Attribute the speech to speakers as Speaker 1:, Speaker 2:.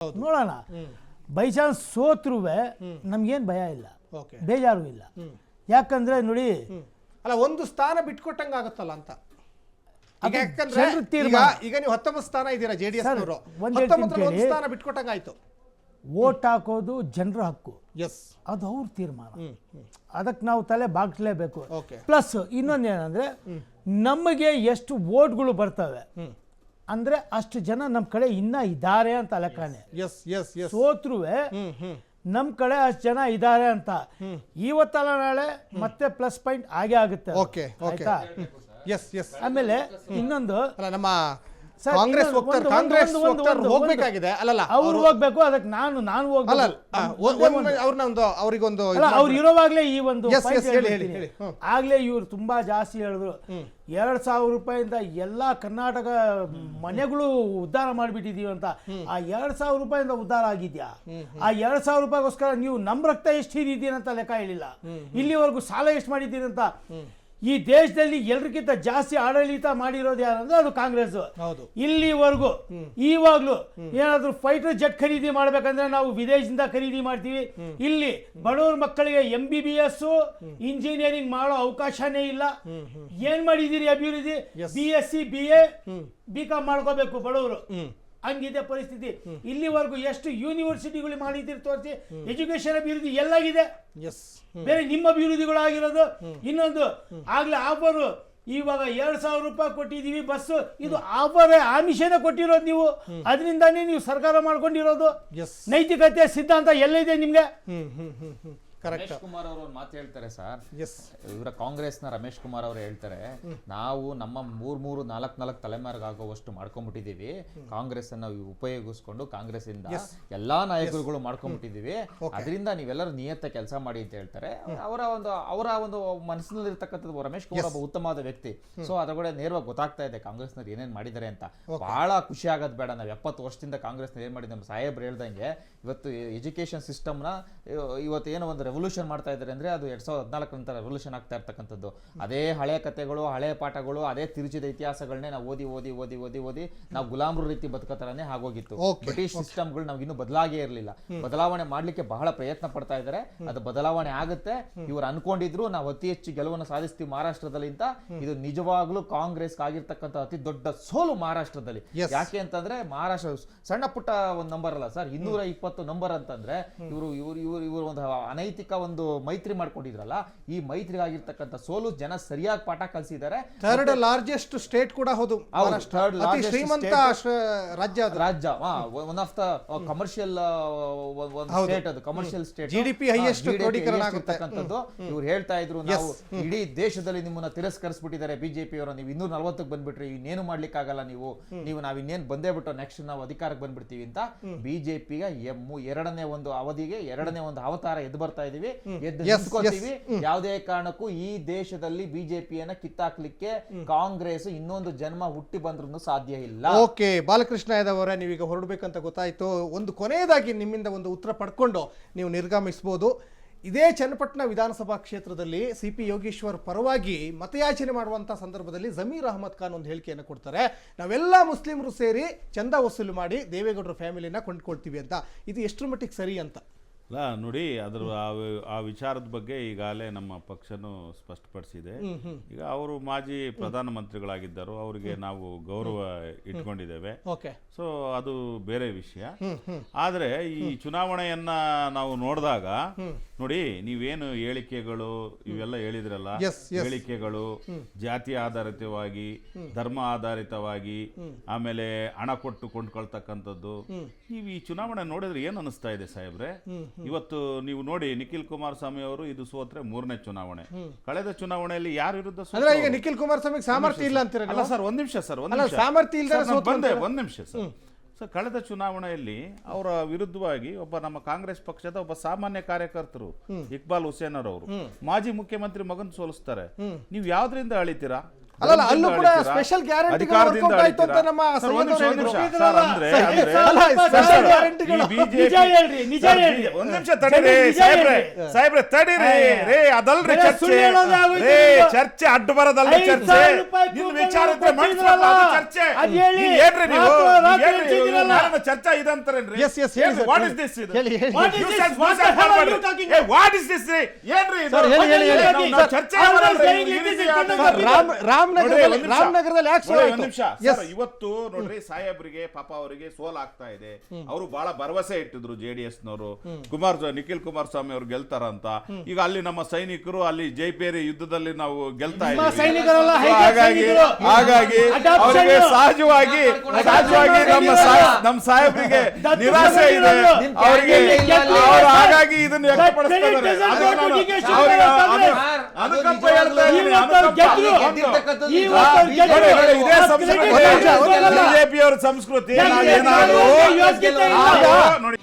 Speaker 1: ನೋಡೋಣ. By chance ಸೋತ್ರುವೆ ನಮ್ಗೇನು ಭಯ ಇಲ್ಲ, ಬೇಜಾರು ಇಲ್ಲ. ಯಾಕಂದ್ರೆ ನೋಡಿ,
Speaker 2: ಅಲ್ಲ ಒಂದು ಸ್ಥಾನ ಬಿಟ್ಕೊಟ್ಟಂಗ ಆಗುತ್ತಲ್ಲ ಅಂತ. ಯಾಕಂದ್ರೆ ಈಗ ನೀವು 19 ಸ್ಥಾನ ಇದ್ದೀರಾ JDS ನವರು, 19 ಸ್ಥಾನ ಬಿಟ್ಕೊಟ್ಟಂಗ ಆಯ್ತು.
Speaker 1: ವೋಟ್ ಹಾಕೋದು ಜನರ ಹಕ್ಕು, ಅದು ಅವ್ರ ತೀರ್ಮಾನ, ಅದಕ್ಕೆ ನಾವು ತಲೆ ಬಾಗ್ಲೇಬೇಕು. ಪ್ಲಸ್ ಇನ್ನೊಂದೇನಂದ್ರೆ ನಮಗೆ ಎಷ್ಟು ವೋಟ್ಗಳು ಬರ್ತವೆ ಅಂದ್ರೆ ಅಷ್ಟು ಜನ ನಮ್ಮ ಕಡೆ ಇನ್ನ ಇದ್ದಾರೆ ಅಂತ ಲೆಕ್ಕನೆ. ಸೋತ್ರುವೆ ನಮ್ಮ ಕಡೆ ಅಷ್ಟು ಜನ ಇದ್ದಾರೆ ಅಂತ ಇವತ್ತಲ್ಲ ನಾಳೆ ಮತ್ತೆ ಪ್ಲಸ್ ಪಾಯಿಂಟ್ ಆಗೇ ಆಗುತ್ತೆ. ಆಮೇಲೆ ಇನ್ನೊಂದು
Speaker 2: ನಮ್ಮ ಕಾಂಗ್ರೆಸ್ ಹೋಗ್ಬೇಕಾಗಿದೆ, ಅಲ್ಲಲ್ಲ
Speaker 1: ಅವ್ರು ಹೋಗ್ಬೇಕು, ಅದಕ್ಕೆ ನಾನು ಹೋಗ್ಬೇಕು. ಅವ್ರು ಇರೋವಾಗ್ಲೇ ಈ ಒಂದು ಆಗ್ಲೇ ಇವ್ರು ತುಂಬಾ ಜಾಸ್ತಿ ಹೇಳಿದ್ರು. 2,000 ರೂಪಾಯಿಂದ ಎಲ್ಲಾ ಕರ್ನಾಟಕ ಮನೆಗಳು ಉದ್ಧಾರ ಮಾಡಿಬಿಟ್ಟಿದೀವಿ ಅಂತ. ಆ 2,000 ರೂಪಾಯಿಂದ ಉದ್ಧಾರ ಆಗಿದ್ಯಾ? ಆ 2,000 ರೂಪಾಯಿಗೋಸ್ಕರ ನೀವು ನಮ್ಮ ರಕ್ತ ಎಷ್ಟು ಹಿಡಿದೀನಿ ಅಂತ ಲೆಕ್ಕ ಹೇಳಿಲ್ಲ. ಇಲ್ಲಿವರೆಗೂ ಸಾಲ ಎಷ್ಟು ಮಾಡಿದ್ದೀರಿ ಅಂತ. ಈ ದೇಶದಲ್ಲಿ ಎಲ್ರಿಗಿಂತ ಜಾಸ್ತಿ ಆಡಳಿತ ಮಾಡಿರೋದು ಯಾರಂದ್ರೆ ಅದು ಕಾಂಗ್ರೆಸ್. ಇಲ್ಲಿವರೆಗೂ ಇವಾಗ್ಲೂ ಏನಾದ್ರು ಫೈಟರ್ ಜೆಟ್ ಖರೀದಿ ಮಾಡ್ಬೇಕಂದ್ರೆ ನಾವು ವಿದೇಶದಿಂದ ಖರೀದಿ ಮಾಡ್ತೀವಿ. ಇಲ್ಲಿ ಬಡವ್ರ ಮಕ್ಕಳಿಗೆ MBBS ಇಂಜಿನಿಯರಿಂಗ್ ಮಾಡೋ ಅವಕಾಶನೇ ಇಲ್ಲ. ಏನ್ ಮಾಡಿದೀರಿ ಅಭಿವೃದ್ಧಿ? BSc BA BCom ಮಾಡ್ಕೋಬೇಕು ಬಡವರು, ಹಂಗಿದೆ ಪರಿಸ್ಥಿತಿ. ಇಲ್ಲಿವರೆಗೂ ಎಷ್ಟು ಯೂನಿವರ್ಸಿಟಿಗಳು ಮಾಡಿದ್ದೀರಿ ತೋರಿಸಿ. ಎಜುಕೇಶನ್ ಅಭಿವೃದ್ಧಿ ಎಲ್ಲಾಗಿದೆ? ಬೇರೆ ನಿಮ್ಮ ಅಭಿವೃದ್ಧಿಗಳಾಗಿರೋದು. ಇನ್ನೊಂದು ಆಗ್ಲೇ ಆಫರ್, ಇವಾಗ 2,000 ರೂಪಾಯಿ ಕೊಟ್ಟಿದೀವಿ ಬಸ್, ಇದು ಆಫರ್ ಆಮಿಷನೇ ಕೊಟ್ಟಿರೋದು ನೀವು. ಅದರಿಂದಾನೇ ನೀವು ಸರ್ಕಾರ ಮಾಡ್ಕೊಂಡಿರೋದು. ನೈತಿಕತೆ ಸಿದ್ಧಾಂತ ಎಲ್ಲಿದೆ ನಿಮ್ಗೆ?
Speaker 3: ರಮೇಶ್ ಕುಮಾರ್ ಅವರು ಒಂದು ಮಾತು ಹೇಳ್ತಾರೆ ಸರ್, ಇವರ ಕಾಂಗ್ರೆಸ್ನ ರಮೇಶ್ ಕುಮಾರ್ ಅವರು ಹೇಳ್ತಾರೆ, ನಾವು ನಮ್ಮ 3-4 ತಲೆಮಾರಿಗಾಗುವಷ್ಟು ಮಾಡ್ಕೊಂಡ್ಬಿಟ್ಟಿದೀವಿ. ಕಾಂಗ್ರೆಸ್ ಅನ್ನ ಉಪಯೋಗಿಸ್ಕೊಂಡು ಕಾಂಗ್ರೆಸ್ ಇಂದ ಎಲ್ಲಾ ನಾಯಕರುಗಳು ಮಾಡ್ಕೊಂಡ್ಬಿಟ್ಟಿದೀವಿ. ಅದರಿಂದ ನೀವೆಲ್ಲರೂ ನಿಯತ್ತ ಕೆಲಸ ಮಾಡಿ ಅಂತ ಹೇಳ್ತಾರೆ. ಅವರ ಒಂದು ಮನಸ್ಸಿನಲ್ಲಿರ್ತಕ್ಕಂಥದ್ದು ರಮೇಶ್ ಕುಮಾರ್ ಒಬ್ಬ ಉತ್ತಮವಾದ ವ್ಯಕ್ತಿ. ಸೊ ಅದರೊಳಗೆ ನೇರವಾಗಿ ಗೊತ್ತಾಗ್ತಾ ಇದೆ ಕಾಂಗ್ರೆಸ್ನವ್ರು ಏನೇನ್ ಮಾಡಿದ್ದಾರೆ ಅಂತ. ಬಹಳ ಖುಷಿ ಆಗೋದು ಬೇಡ, ನಾವು 70 ವರ್ಷದಿಂದ ಕಾಂಗ್ರೆಸ್ನ ಏನ್ ಮಾಡಿದ್ವಿ. ನಮ್ಮ ಸಾಹೇಬ್ರು ಹೇಳ್ದಂಗೆ ಇವತ್ತು ಎಜುಕೇಶನ್ ಸಿಸ್ಟಮ್ನ ಇವತ್ತು ಏನೋ ಒಂದು ರೆವಲ್ಯೂಷನ್ ಮಾಡ್ತಾ ಇದ್ದಾರೆ ಅಂದ್ರೆ ಅದು 2014 ನಂತರ ರೆವಲ್ಯೂಷನ್ ಆಗ್ತಾ ಇರ್ತಕ್ಕಂಥದ್ದು. ಅದೇ ಹಳೆ ಕಥೆಗಳು, ಹಳೆ ಪಾಠಗಳು, ಅದೇ ತಿರುಚಿದ ಇತಿಹಾಸಗಳನ್ನೇ ನಾವು ಓದಿ ನಾವು ಗುಲಾಮ್ರ ರೀತಿ ಬದುಕತರನೇ ಆಗೋಗಿತ್ತು. ಬ್ರಿಟಿಷ್ ಸಿಸ್ಟಮ್ಗಳು ನಾವು ಇನ್ನೂ ಬದಲಾಗೇ ಇರಲಿಲ್ಲ. ಬದಲಾವಣೆ ಮಾಡ್ಲಿಕ್ಕೆ ಬಹಳ ಪ್ರಯತ್ನ ಪಡ್ತಾ ಇದ್ದಾರೆ. ಅದು ಬದಲಾವಣೆ ಆಗುತ್ತೆ. ಇವರು ಅನ್ಕೊಂಡಿದ್ರು ನಾವು ಅತಿ ಹೆಚ್ಚು ಗೆಲುವನ್ನು ಸಾಧಿಸ್ತೀವಿ ಮಹಾರಾಷ್ಟ್ರದಲ್ಲಿ ಅಂತ. ಇದು ನಿಜವಾಗ್ಲೂ ಕಾಂಗ್ರೆಸ್ ಆಗಿರ್ತಕ್ಕಂಥ ಅತಿ ದೊಡ್ಡ ಸೋಲು ಮಹಾರಾಷ್ಟ್ರದಲ್ಲಿ. ಯಾಕೆ ಅಂತಂದ್ರೆ ಮಹಾರಾಷ್ಟ್ರ ಸಣ್ಣ ಪುಟ್ಟ ಒಂದು ನಂಬರ್ ಅಲ್ಲ ಸರ್, 220 ನಂಬರ್ ಅಂತಂದ್ರೆ ಇವರು ಒಂದು ಅನೈತಿಕ ಒಂದು ಮೈತ್ರಿ ಮಾಡ್ಕೊಂಡಿದ್ರಲ್ಲ, ಈ ಮೈತ್ರಿಗೆ ಆಗಿರ್ತಕ್ಕಂಥ ಸೋಲು ಜನ ಸರಿಯಾಗಿ ಪಾಠ ಕಲಿಸಿದ್ದಾರೆ.
Speaker 2: ಥರ್ಡ್ ಲಾರ್ಜೆಸ್ಟ್ ಸ್ಟೇಟ್ ಕೂಡ ಹೌದು, ಶ್ರೀಮಂತ
Speaker 3: ರಾಜ್ಯ, one of the commercial state, ಅದು ಕಮರ್ಷಿಯಲ್ ಸ್ಟೇಟ್,
Speaker 2: GDP ಹೈಯೆಸ್ಟ್
Speaker 3: ಆಗಿರ್ತಕ್ಕಂಥದ್ದು. ಇವ್ರು ಹೇಳ್ತಾ ಇದ್ರು, ನಾವು ಇಡೀ ದೇಶದಲ್ಲಿ ನಿಮ್ಮನ್ನ ತಿರಸ್ಕರಿಸ್ಬಿಟ್ಟಿದ್ದಾರೆ ಬಿಜೆಪಿ ಅವರು, ನೀವು 240 ಬಂದ್ಬಿಟ್ರಿ, ಇನ್ನೇನು ಮಾಡ್ಲಿಕ್ಕಾಗಲ್ಲ, ನಾವು ಇನ್ನೇನು ಬಂದೇ ಬಿಟ್ಟು ನೆಕ್ಸ್ಟ್ ನಾವು ಅಧಿಕಾರಕ್ಕೆ ಬಂದ್ಬಿಡ್ತೀವಿ ಅಂತ ಬಿಜೆಪಿಗೆ ಎರಡನೇ ಒಂದು ಅವಧಿಗೆ ಎರಡನೇ ಒಂದು ಅವತಾರ ಎದ್ದು ಬರ್ತಾ ಇದೀವಿ, ಎದ್ದು ನಿಂತ್ಕೋತೀವಿ. ಯಾವುದೇ ಕಾರಣಕ್ಕೂ ಈ ದೇಶದಲ್ಲಿ ಬಿಜೆಪಿಯನ್ನ ಕಿತ್ತಾಕ್ಲಿಕ್ಕೆ ಕಾಂಗ್ರೆಸ್ ಇನ್ನೊಂದು ಜನ್ಮ ಹುಟ್ಟಿ ಬಂದ್ರೂ ಸಾಧ್ಯ ಇಲ್ಲ.
Speaker 2: ಓಕೆ, ಬಾಲಕೃಷ್ಣ ಯಾದವ್ ಅವರೇ, ನೀವೀಗ ಹೊರಡಬೇಕಂತ ಗೊತ್ತಾಯ್ತು. ಒಂದು ಕೊನೆಯದಾಗಿ ನಿಮ್ಮಿಂದ ಒಂದು ಉತ್ತರ ಪಡ್ಕೊಂಡು ನೀವು ನಿರ್ಗಮಿಸಬಹುದು. ಇದೇ ಚನ್ನಪಟ್ಟಣ ವಿಧಾನಸಭಾ ಕ್ಷೇತ್ರದಲ್ಲಿ CP ಯೋಗೇಶ್ವರ್ ಪರವಾಗಿ ಮತಯಾಚನೆ ಮಾಡುವಂಥ ಸಂದರ್ಭದಲ್ಲಿ ಜಮೀರ್ ಅಹಮದ್ ಖಾನ್ ಒಂದು ಹೇಳಿಕೆಯನ್ನು ಕೊಡ್ತಾರೆ. ನಾವೆಲ್ಲ ಮುಸ್ಲಿಮರು ಸೇರಿ ಚಂದ ವಸೂಲು ಮಾಡಿ ದೇವೇಗೌಡರ ಫ್ಯಾಮಿಲಿನ ಕೊಂಡ್ಕೊಳ್ತೀವಿ ಅಂತ. ಇದು ಎಷ್ಟರ ಮಟ್ಟಿಗೆ ಸರಿ ಅಂತ?
Speaker 4: ಅಲ್ಲ ನೋಡಿ, ಅದ್ರ ಆ ವಿಚಾರದ ಬಗ್ಗೆ ಈಗಾಗಲೇ ನಮ್ಮ ಪಕ್ಷನೂ ಸ್ಪಷ್ಟಪಡಿಸಿದೆ. ಈಗ ಅವರು ಮಾಜಿ ಪ್ರಧಾನಮಂತ್ರಿಗಳಾಗಿದ್ದರು, ಅವರಿಗೆ ನಾವು ಗೌರವ ಇಟ್ಕೊಂಡಿದ್ದೇವೆ. ಸೊ ಅದು ಬೇರೆ ವಿಷಯ. ಆದರೆ ಈ ಚುನಾವಣೆಯನ್ನ ನಾವು ನೋಡಿದಾಗ ನೋಡಿ, ನೀವೇನು ಹೇಳಿಕೆಗಳು ಇವೆಲ್ಲ ಹೇಳಿದ್ರಲ್ಲ, ಹೇಳಿಕೆಗಳು ಜಾತಿ ಆಧಾರಿತವಾಗಿ, ಧರ್ಮ ಆಧಾರಿತವಾಗಿ, ಆಮೇಲೆ ಹಣ ಕೊಟ್ಟು ಕೊಂಡ್ಕೊಳ್ತಕ್ಕಂಥದ್ದು, ನೀವು ಈ ಚುನಾವಣೆ ನೋಡಿದ್ರೆ ಏನು ಅನಿಸ್ತಾ ಇದೆ ಸಾಹೇಬ್ರೆ? ಇವತ್ತು ನೀವು ನೋಡಿ, ನಿಖಿಲ್ ಕುಮಾರಸ್ವಾಮಿ ಅವರು ಇದು ಸೋತ್ರೆ 3ನೇ ಚುನಾವಣೆ. ಕಳೆದ ಚುನಾವಣೆಯಲ್ಲಿ ಯಾರ ವಿರುದ್ಧ
Speaker 2: ಈಗ ನಿಖಿಲ್ ಕುಮಾರಸ್ವಾಮಿ ಸಾಮರ್ಥ್ಯ ಇಲ್ಲ ಅಂತೀರಲ್ಲ
Speaker 4: ಸರ್? ಒಂದ್ ನಿಮಿಷ ಸರ್,
Speaker 2: ಸಾಮರ್ಥ್ಯ ಇಲ್ಲ,
Speaker 4: ಒಂದ್ ನಿಮಿಷ ಸರ್. ಕಳೆದ ಚುನಾವಣೆಯಲ್ಲಿ ಅವರ ವಿರುದ್ಧವಾಗಿ ಒಬ್ಬ ನಮ್ಮ ಕಾಂಗ್ರೆಸ್ ಪಕ್ಷದ ಒಬ್ಬ ಸಾಮಾನ್ಯ ಕಾರ್ಯಕರ್ತರು ಇಕ್ಬಾಲ್ ಹುಸೇನ್ ಅವರು ಮಾಜಿ ಮುಖ್ಯಮಂತ್ರಿ ಮಗನ್ ಸೋಲಿಸ್ತಾರೆ. ನೀವು ಯಾವ್ದ್ರಿಂದ ಅಳಿತೀರಾ?
Speaker 2: ಅಲ್ಲಲ್ಲ ಅಲ್ಲೂ ಕೂಡ
Speaker 4: ಹೇಳ್ತೀರಾ?
Speaker 2: ಸ್ಪೆಷಲ್ ಗ್ಯಾರಂಟಿ
Speaker 4: ಅಧಿಕಾರದಿಂದ
Speaker 2: ಆಯ್ತು ಅಂತ ನಮ್ಮ
Speaker 4: ಸರ್,
Speaker 2: ಸೈಯದ್
Speaker 4: ಒಂದ್ ನಿಮಿಷ,
Speaker 2: ಅವರು
Speaker 4: ಒಂದ್ ನಿಮಿಷ.
Speaker 2: ಹೇಳಿದ್ರು.
Speaker 4: ಸರ್, ಅಂದ್ರೆ
Speaker 2: ಅಲ್ಲ, ಸ್ಪೆಷಲ್ ಗ್ಯಾರಂಟಿಗಳು.
Speaker 4: ಈ BJP
Speaker 1: ನಿಜ ಹೇಳ್ರಿ, ನಿಜ
Speaker 4: ಸರ್,
Speaker 1: ಹೇಳ್ರಿ.
Speaker 4: ಒಂದ್ ನಿಮಿಷ ತಡೀರಿ
Speaker 1: ನಿಜ
Speaker 4: ಸಾಹೇಬ್ರೆ,
Speaker 1: ಹೇಳ್ರಿ.
Speaker 4: ಸಾಹೇಬ್ರೆ ತಡೀರಿ ರೇ, ಅದಲ್ರಿ
Speaker 1: ಬರೀ
Speaker 4: ಚರ್ಚೆ
Speaker 1: ಸುಳ್ಳು ಹೇಳೋದು ಆಗೋಯ್ತು
Speaker 4: ರೇ,
Speaker 1: ನಿಮ್ದು.
Speaker 4: ಚರ್ಚೆ ಅಡ್ಡ ಬರೋದಲ್ರಿ
Speaker 1: 5,000
Speaker 4: ಚರ್ಚೆ.
Speaker 1: ರೂಪಾಯಿ
Speaker 4: ನಿಮ್
Speaker 1: ಕೂಪನ್
Speaker 4: ವಿಚಾರ ಇದ್ರೆ
Speaker 1: ಕೊಟ್ಟಿದ್ರಲ್ಲ,
Speaker 4: ಮಾಡಿಸ್ಬೇಕು, ಅದು ಚರ್ಚೆ.
Speaker 1: ಅದ್ ಹೇಳಿ.
Speaker 4: ನೀವ್ ಏನ್ರಿ ನೀವು?
Speaker 1: ರಾತ್ರಿ
Speaker 4: ಏನ್ರಿ ನೀವು?
Speaker 1: ಹೇಳ್ತಿದ್ದೀರಲ್ಲ.
Speaker 4: ಯಾರನ್ನ ಚರ್ಚೆ ಇದಂತಾರೇನ್ರಿ?
Speaker 2: Yes, yes, ಹೇಳಿ
Speaker 4: ಏನ್ರಿ?
Speaker 2: ಸರ್,
Speaker 4: What
Speaker 2: ಹೇಳಿ.
Speaker 4: is this ಇದು?
Speaker 2: ಹೇಳಿ, ಹೇಳಿ.
Speaker 1: What is
Speaker 4: You
Speaker 1: this?
Speaker 4: said-
Speaker 1: What
Speaker 4: you
Speaker 1: the
Speaker 4: said
Speaker 1: hell are
Speaker 4: ಮಾಡ್ಬೇಡ್ರಿ.
Speaker 1: you talking
Speaker 4: ಏ,
Speaker 1: about?
Speaker 4: what is this ರೀ? ಏನ್ರಿ ಇದು?
Speaker 2: ಸರ್, ಹೇಳಿ, ಹೇಳಿ, ಹೇಳಿ.
Speaker 4: ನಾವು ಚರ್ಚೆ
Speaker 1: Always
Speaker 4: ಮಾಡಲ್ರಿ.
Speaker 1: saying
Speaker 4: ಈ
Speaker 1: it is
Speaker 4: ರೀತಿ
Speaker 1: in front of
Speaker 4: ಆದ್ರೆ-
Speaker 1: the
Speaker 2: ರಾಮನಗರದಲ್ಲಿ
Speaker 4: ನೋಡ್ರಿ,
Speaker 2: ರಾಮನಗರದಲ್ಲಿ ಯಾಕೆ
Speaker 4: ನೋಡಿ,
Speaker 2: ಸೋಲಾಯ್ತು?
Speaker 4: ಒಂದ್ ನಿಮಿಷ.
Speaker 2: Yes.
Speaker 4: ಸರ್, ಇವತ್ತು ನೋಡ್ರಿ ಸಾಹೇಬ್ರಿಗೆ ಪಾಪ ಅವರಿಗೆ ಸೋಲಾಗ್ತಾ ಇದೆ. ಅವರು ಬಹಳ ಭರವಸೆ ಇಟ್ಟಿದ್ರು JDS ನವರು ನಿಖಿಲ್ ಕುಮಾರಸ್ವಾಮಿ ಅವರು ಗೆಲ್ತಾರ ಅಂತ. ಈಗ ಅಲ್ಲಿ ನಮ್ಮ ಸೈನಿಕರು ಅಲ್ಲಿ ಜೈಪೇರಿ ಯುದ್ಧದಲ್ಲಿ ನಾವು ಗೆಲ್ತಾ
Speaker 1: ನಿಮ್ಮ
Speaker 4: ಇದ್ದೀವಿ.
Speaker 1: ಸೈನಿಕರಲ್ಲ,
Speaker 4: So,
Speaker 1: ಹೈಟೆಕ್ ಸೈನಿಕರು.
Speaker 4: ಹಾಗಾಗಿ
Speaker 1: Adoption.
Speaker 4: ಅವರಿಗೆ ಸಹಜವಾಗಿ ನಮ್ಮ ಸಾಹೇಬ್ರಿಗೆ ನಿರಾಸೆ ಇದೆ. ಅವರಿಗೆ ಅವರು ಹಾಗಾಗಿ ಇದನ್ನು ವ್ಯಕ್ತಪಡಿಸ್ತಾ ಇದ್ದಾರೆ. ಅದು ನಾನು ಅವರಿಗೆ ಅನುಕಂಪ ಹೇಳ್ತಾ ಇದ್ದೀನಿ, ಅನುಕಂಪ. ನೋಡಿ, ಇದೇ ಸಂಸ್ಕೃತಿ ಬಿಜೆಪಿ ಅವರ ಸಂಸ್ಕೃತಿ. ನಾವೇನಾದ್ರೂ
Speaker 1: ಯೋಗ್ಯತೆ ಇಲ್ಲ.
Speaker 4: ನೋಡಿ